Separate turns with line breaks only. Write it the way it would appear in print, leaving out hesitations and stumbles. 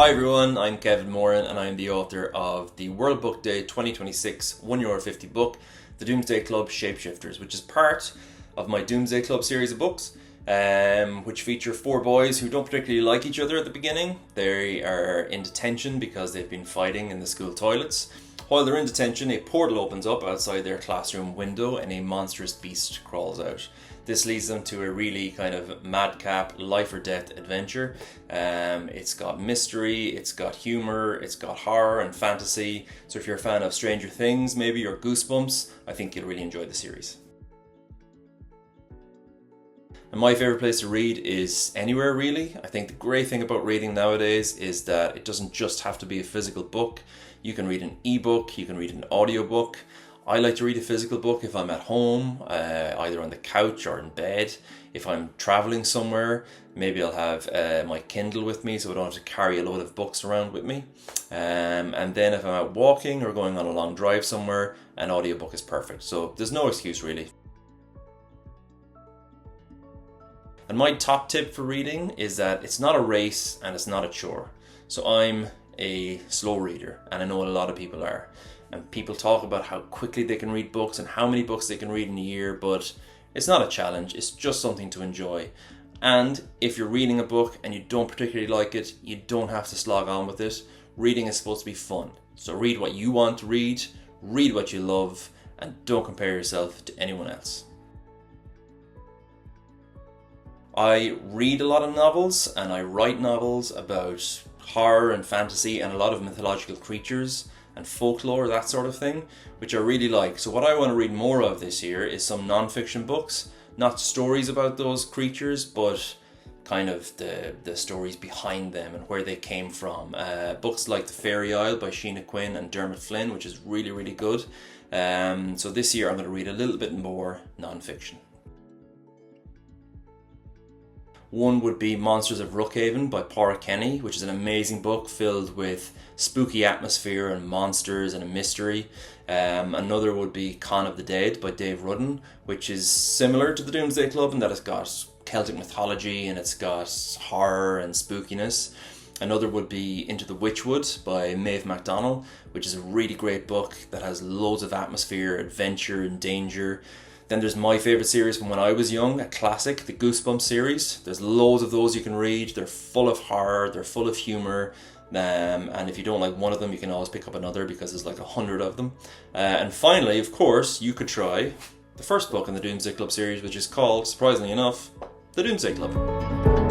Hi everyone, I'm Kevin Moran and I'm the author of the World Book Day 2026 €1.50 book, The Doomsday Club Shapeshifters, which is part of my Doomsday Club series of books, which feature four boys who don't particularly like each other at the beginning. They are in detention because they've been fighting in the school toilets. While they're in detention, a portal opens up outside their classroom window and a monstrous beast crawls out. This leads them to a really kind of madcap, life or death adventure. It's got mystery, it's got humour, it's got horror and fantasy. So if you're a fan of Stranger Things maybe, or Goosebumps, I think you'll really enjoy the series. And my favourite place to read is anywhere really. I think the great thing about reading nowadays is that it doesn't just have to be a physical book. You can read an ebook, you can read an audiobook. I like to read a physical book if I'm at home, either on the couch or in bed. If I'm travelling somewhere, maybe I'll have my Kindle with me so I don't have to carry a load of books around with me. And then if I'm out walking or going on a long drive somewhere, an audiobook is perfect. So there's no excuse really. And my top tip for reading is that it's not a race and it's not a chore. So I'm a slow reader and I know a lot of people are. And people talk about how quickly they can read books and how many books they can read in a year, but it's not a challenge, it's just something to enjoy. And if you're reading a book and you don't particularly like it, you don't have to slog on with it. Reading is supposed to be fun. So read what you want to read what you love, and don't compare yourself to anyone else. I read a lot of novels and I write novels about horror and fantasy and a lot of mythological creatures and folklore, that sort of thing, which I really like. So what I want to read more of this year is some non-fiction books, not stories about those creatures, but kind of the stories behind them and where they came from. Books like The Fairy Isle by Sheena, Quinn and Dermot, Flynn, which is really, really good. So this year I'm going to read a little bit more non-fiction. One would be Monsters of Rookhaven by Pádraig Kenny, which is an amazing book filled with spooky atmosphere and monsters and a mystery. Another would be Con of the Dead by Dave Rudden, which is similar to the Doomsday Club in that it's got Celtic mythology and it's got horror and spookiness. Another would be Into the Witchwood by Maeve MacDonald, which is a really great book that has loads of atmosphere, adventure and danger. Then there's my favourite series from when I was young, a classic, the Goosebumps series. There's loads of those you can read. They're full of horror, they're full of humour, and if you don't like one of them, you can always pick up another because there's like 100 of them. And finally, of course, you could try the first book in the Doomsday Club series, which is called, surprisingly enough, The Doomsday Club.